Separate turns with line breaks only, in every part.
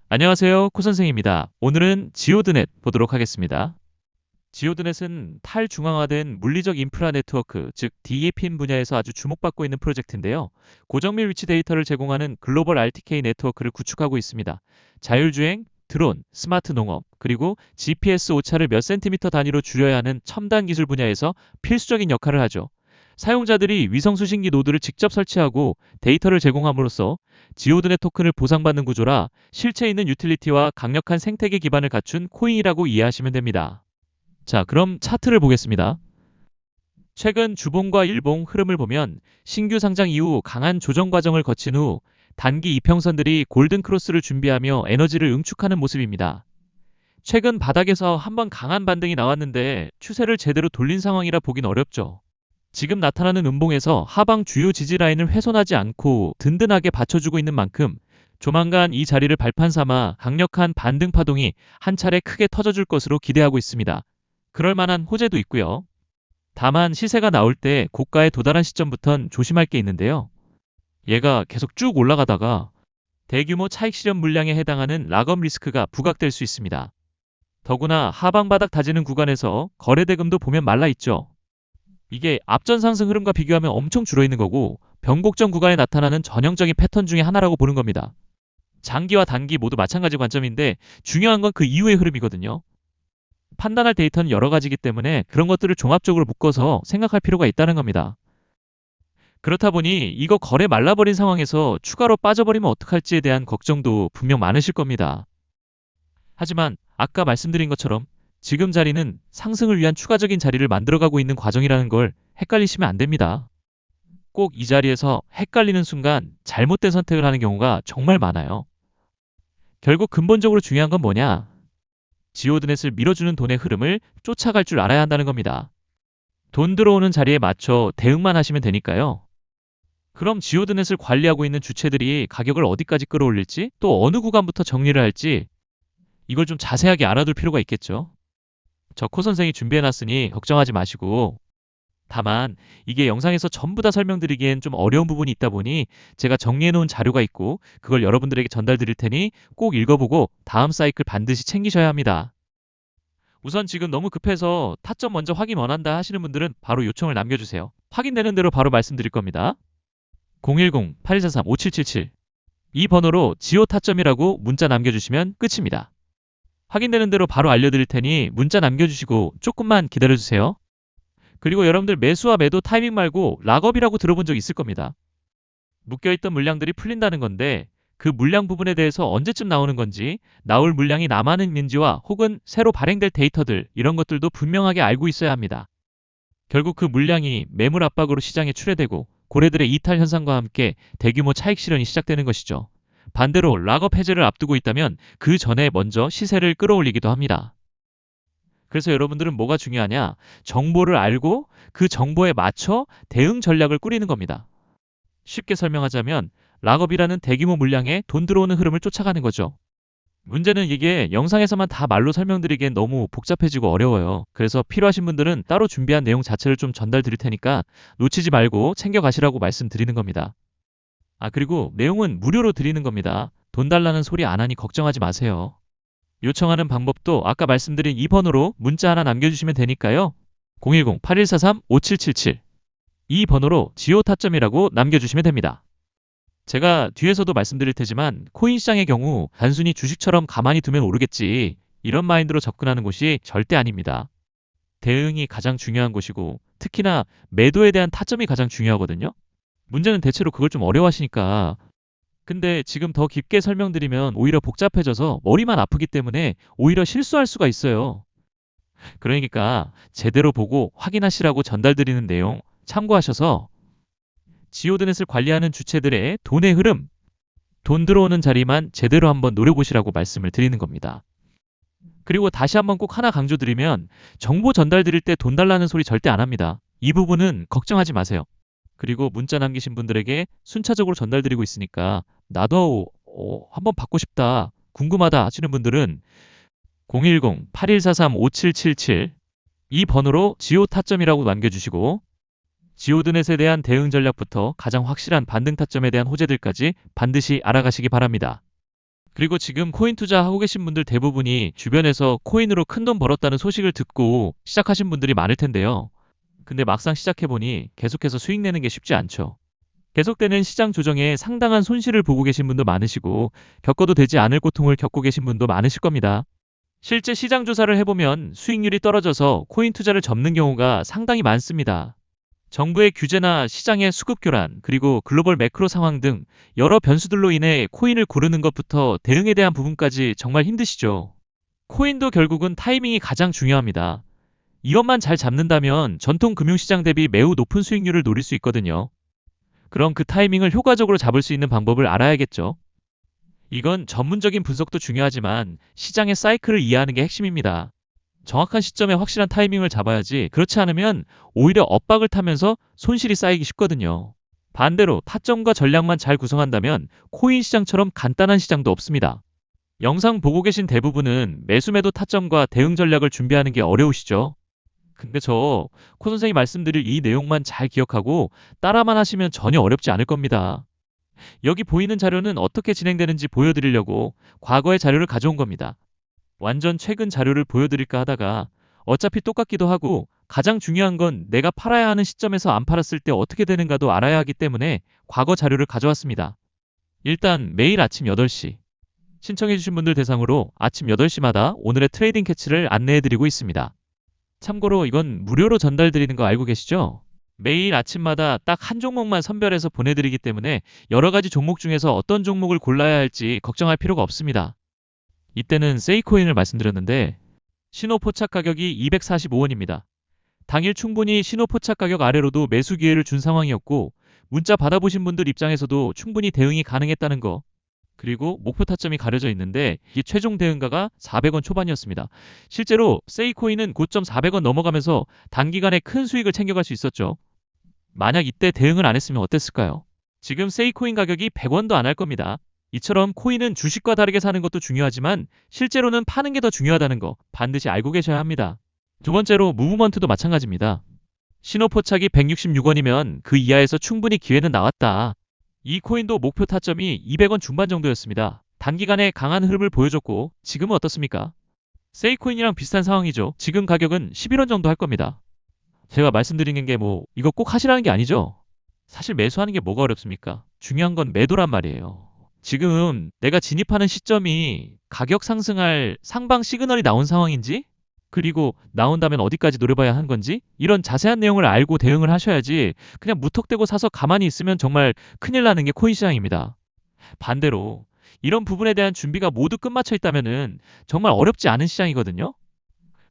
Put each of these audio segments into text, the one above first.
안녕하세요. 코선생입니다. 오늘은 지오드넷 보도록 하겠습니다. 지오드넷은 탈중앙화된 물리적 인프라 네트워크, 즉 DEPN 분야에서 아주 주목받고 있는 프로젝트인데요. 고정밀 위치 데이터를 제공하는 글로벌 RTK 네트워크를 구축하고 있습니다. 자율주행, 드론, 스마트 농업, 그리고 GPS 오차를 몇 센티미터 단위로 줄여야 하는 첨단 기술 분야에서 필수적인 역할을 하죠. 사용자들이 위성 수신기 노드를 직접 설치하고 데이터를 제공함으로써 지오드넷 토큰을 보상받는 구조라 실체 있는 유틸리티와 강력한 생태계 기반을 갖춘 코인이라고 이해하시면 됩니다. 자, 그럼 차트를 보겠습니다. 최근 주봉과 일봉 흐름을 보면 신규 상장 이후 강한 조정 과정을 거친 후 단기 이평선들이 골든 크로스를 준비하며 에너지를 응축하는 모습입니다. 최근 바닥에서 한번 강한 반등이 나왔는데 추세를 제대로 돌린 상황이라 보긴 어렵죠. 지금 나타나는 음봉에서 하방 주요 지지 라인을 훼손하지 않고 든든하게 받쳐주고 있는 만큼 조만간 이 자리를 발판 삼아 강력한 반등 파동이 한 차례 크게 터져줄 것으로 기대하고 있습니다. 그럴 만한 호재도 있고요. 다만 시세가 나올 때 고가에 도달한 시점부턴 조심할 게 있는데요. 얘가 계속 쭉 올라가다가 대규모 차익 실현 물량에 해당하는 락업 리스크가 부각될 수 있습니다. 더구나 하방 바닥 다지는 구간에서 거래 대금도 보면 말라 있죠. 이게 앞전 상승 흐름과 비교하면 엄청 줄어있는 거고 변곡점 구간에 나타나는 전형적인 패턴 중에 하나라고 보는 겁니다. 장기와 단기 모두 마찬가지 관점인데 중요한 건 그 이후의 흐름이거든요. 판단할 데이터는 여러 가지이기 때문에 그런 것들을 종합적으로 묶어서 생각할 필요가 있다는 겁니다. 그렇다 보니 이거 거래 말라버린 상황에서 추가로 빠져버리면 어떡할지에 대한 걱정도 분명 많으실 겁니다. 하지만 아까 말씀드린 것처럼 지금 자리는 상승을 위한 추가적인 자리를 만들어가고 있는 과정이라는 걸 헷갈리시면 안 됩니다. 꼭 이 자리에서 헷갈리는 순간 잘못된 선택을 하는 경우가 정말 많아요. 결국 근본적으로 중요한 건 뭐냐? 지오드넷을 밀어주는 돈의 흐름을 쫓아갈 줄 알아야 한다는 겁니다. 돈 들어오는 자리에 맞춰 대응만 하시면 되니까요. 그럼 지오드넷을 관리하고 있는 주체들이 가격을 어디까지 끌어올릴지, 또 어느 구간부터 정리를 할지 이걸 좀 자세하게 알아둘 필요가 있겠죠. 저 코 선생이 준비해놨으니 걱정하지 마시고, 다만 이게 영상에서 전부 다 설명드리기엔 좀 어려운 부분이 있다 보니 제가 정리해놓은 자료가 있고 그걸 여러분들에게 전달드릴 테니 꼭 읽어보고 다음 사이클 반드시 챙기셔야 합니다. 우선 지금 너무 급해서 타점 먼저 확인 원한다 하시는 분들은 바로 요청을 남겨주세요. 확인되는 대로 바로 말씀드릴 겁니다. 010-8143-5777 이 번호로 지오 타점이라고 문자 남겨주시면 끝입니다. 확인되는 대로 바로 알려드릴 테니 문자 남겨주시고 조금만 기다려주세요. 그리고 여러분들 매수와 매도 타이밍 말고 락업이라고 들어본 적 있을 겁니다. 묶여있던 물량들이 풀린다는 건데 그 물량 부분에 대해서 언제쯤 나오는 건지, 나올 물량이 남아는 있는지와 혹은 새로 발행될 데이터들 이런 것들도 분명하게 알고 있어야 합니다. 결국 그 물량이 매물 압박으로 시장에 출회되고 고래들의 이탈 현상과 함께 대규모 차익 실현이 시작되는 것이죠. 반대로 락업 해제를 앞두고 있다면 그 전에 먼저 시세를 끌어올리기도 합니다. 그래서 여러분들은 뭐가 중요하냐? 정보를 알고 그 정보에 맞춰 대응 전략을 꾸리는 겁니다. 쉽게 설명하자면 락업이라는 대규모 물량에 돈 들어오는 흐름을 쫓아가는 거죠. 문제는 이게 영상에서만 다 말로 설명드리기엔 너무 복잡해지고 어려워요. 그래서 필요하신 분들은 따로 준비한 내용 자체를 좀 전달 드릴 테니까 놓치지 말고 챙겨가시라고 말씀드리는 겁니다. 그리고 내용은 무료로 드리는 겁니다. 돈 달라는 소리 안 하니 걱정하지 마세요. 요청하는 방법도 아까 말씀드린 이 번호로 문자 하나 남겨주시면 되니까요. 010-8143-5777 이 번호로 지오 타점이라고 남겨주시면 됩니다. 제가 뒤에서도 말씀드릴 테지만 코인 시장의 경우 단순히 주식처럼 가만히 두면 오르겠지 이런 마인드로 접근하는 곳이 절대 아닙니다. 대응이 가장 중요한 곳이고 특히나 매도에 대한 타점이 가장 중요하거든요. 문제는 대체로 그걸 좀 어려워하시니까. 근데 지금 더 깊게 설명드리면 오히려 복잡해져서 머리만 아프기 때문에 오히려 실수할 수가 있어요. 그러니까 제대로 보고 확인하시라고 전달드리는 내용 참고하셔서 지오드넷을 관리하는 주체들의 돈의 흐름, 돈 들어오는 자리만 제대로 한번 노려보시라고 말씀을 드리는 겁니다. 그리고 다시 한번 꼭 하나 강조드리면 정보 전달 드릴 때 돈 달라는 소리 절대 안 합니다. 이 부분은 걱정하지 마세요. 그리고 문자 남기신 분들에게 순차적으로 전달드리고 있으니까 나도 한번 받고 싶다, 궁금하다 하시는 분들은 010-8143-5777 이 번호로 지오 타점이라고 남겨주시고 지오드넷에 대한 대응 전략부터 가장 확실한 반등 타점에 대한 호재들까지 반드시 알아가시기 바랍니다. 그리고 지금 코인 투자하고 계신 분들 대부분이 주변에서 코인으로 큰돈 벌었다는 소식을 듣고 시작하신 분들이 많을 텐데요. 근데 막상 시작해보니 계속해서 수익 내는 게 쉽지 않죠. 계속되는 시장 조정에 상당한 손실을 보고 계신 분도 많으시고 겪어도 되지 않을 고통을 겪고 계신 분도 많으실 겁니다. 실제 시장 조사를 해보면 수익률이 떨어져서 코인 투자를 접는 경우가 상당히 많습니다. 정부의 규제나 시장의 수급 교란, 그리고 글로벌 매크로 상황 등 여러 변수들로 인해 코인을 고르는 것부터 대응에 대한 부분까지 정말 힘드시죠. 코인도 결국은 타이밍이 가장 중요합니다. 이것만 잘 잡는다면 전통 금융시장 대비 매우 높은 수익률을 노릴 수 있거든요. 그럼 그 타이밍을 효과적으로 잡을 수 있는 방법을 알아야겠죠. 이건 전문적인 분석도 중요하지만 시장의 사이클을 이해하는 게 핵심입니다. 정확한 시점에 확실한 타이밍을 잡아야지, 그렇지 않으면 오히려 엇박을 타면서 손실이 쌓이기 쉽거든요. 반대로 타점과 전략만 잘 구성한다면 코인 시장처럼 간단한 시장도 없습니다. 영상 보고 계신 대부분은 매수매도 타점과 대응 전략을 준비하는 게 어려우시죠? 근데 코 선생이 말씀드릴 이 내용만 잘 기억하고 따라만 하시면 전혀 어렵지 않을 겁니다. 여기 보이는 자료는 어떻게 진행되는지 보여드리려고 과거의 자료를 가져온 겁니다. 완전 최근 자료를 보여드릴까 하다가 어차피 똑같기도 하고 가장 중요한 건 내가 팔아야 하는 시점에서 안 팔았을 때 어떻게 되는가도 알아야 하기 때문에 과거 자료를 가져왔습니다. 일단 매일 아침 8시 신청해주신 분들 대상으로 아침 8시마다 오늘의 트레이딩 캐치를 안내해드리고 있습니다. 참고로 이건 무료로 전달드리는 거 알고 계시죠? 매일 아침마다 딱 한 종목만 선별해서 보내드리기 때문에 여러 가지 종목 중에서 어떤 종목을 골라야 할지 걱정할 필요가 없습니다. 이때는 세이코인을 말씀드렸는데 신호 포착 가격이 245원입니다. 당일 충분히 신호 포착 가격 아래로도 매수 기회를 준 상황이었고 문자 받아보신 분들 입장에서도 충분히 대응이 가능했다는 거. 그리고 목표 타점이 가려져 있는데 이 최종 대응가가 400원 초반이었습니다. 실제로 세이코인은 고점 400원 넘어가면서 단기간에 큰 수익을 챙겨갈 수 있었죠. 만약 이때 대응을 안 했으면 어땠을까요? 지금 세이코인 가격이 100원도 안 할 겁니다. 이처럼 코인은 주식과 다르게 사는 것도 중요하지만 실제로는 파는 게 더 중요하다는 거 반드시 알고 계셔야 합니다. 두 번째로 무브먼트도 마찬가지입니다. 신호 포착이 166원이면 그 이하에서 충분히 기회는 나왔다. 이 코인도 목표 타점이 200원 중반 정도였습니다. 단기간에 강한 흐름을 보여줬고 지금은 어떻습니까? 세이코인이랑 비슷한 상황이죠. 지금 가격은 11원 정도 할 겁니다. 제가 말씀드리는 게 이거 꼭 하시라는 게 아니죠. 사실 매수하는 게 뭐가 어렵습니까? 중요한 건 매도란 말이에요. 지금 내가 진입하는 시점이 가격 상승할 상방 시그널이 나온 상황인지, 그리고 나온다면 어디까지 노려봐야 하는 건지 이런 자세한 내용을 알고 대응을 하셔야지 그냥 무턱대고 사서 가만히 있으면 정말 큰일 나는 게 코인 시장입니다. 반대로 이런 부분에 대한 준비가 모두 끝마쳐 있다면 정말 어렵지 않은 시장이거든요.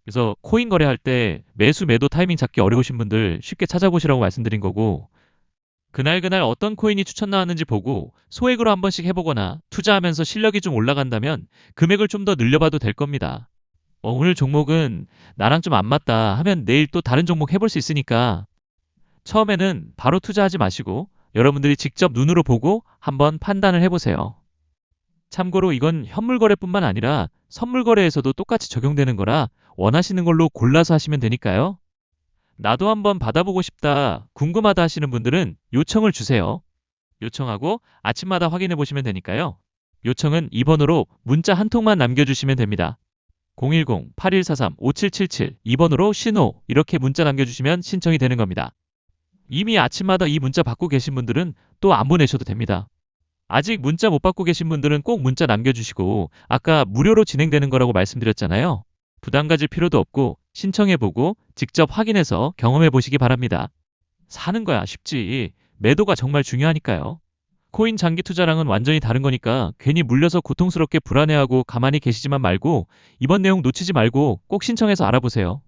그래서 코인 거래할 때 매수 매도 타이밍 잡기 어려우신 분들 쉽게 찾아보시라고 말씀드린 거고, 그날 어떤 코인이 추천 나왔는지 보고 소액으로 한 번씩 해보거나 투자하면서 실력이 좀 올라간다면 금액을 좀 더 늘려봐도 될 겁니다. 오늘 종목은 나랑 좀 안 맞다 하면 내일 또 다른 종목 해볼 수 있으니까 처음에는 바로 투자하지 마시고 여러분들이 직접 눈으로 보고 한번 판단을 해보세요. 참고로 이건 현물 거래뿐만 아니라 선물 거래에서도 똑같이 적용되는 거라 원하시는 걸로 골라서 하시면 되니까요. 나도 한번 받아보고 싶다, 궁금하다 하시는 분들은 요청을 주세요. 요청하고 아침마다 확인해 보시면 되니까요. 요청은 2번으로 문자 한 통만 남겨주시면 됩니다. 010-8143-5777 2번으로 신호 이렇게 문자 남겨주시면 신청이 되는 겁니다. 이미 아침마다 이 문자 받고 계신 분들은 또 안 보내셔도 됩니다. 아직 문자 못 받고 계신 분들은 꼭 문자 남겨주시고 아까 무료로 진행되는 거라고 말씀드렸잖아요. 부담 가질 필요도 없고 신청해보고 직접 확인해서 경험해보시기 바랍니다. 사는 거야 쉽지. 매도가 정말 중요하니까요. 코인 장기 투자랑은 완전히 다른 거니까 괜히 물려서 고통스럽게 불안해하고 가만히 계시지만 말고 이번 내용 놓치지 말고 꼭 신청해서 알아보세요.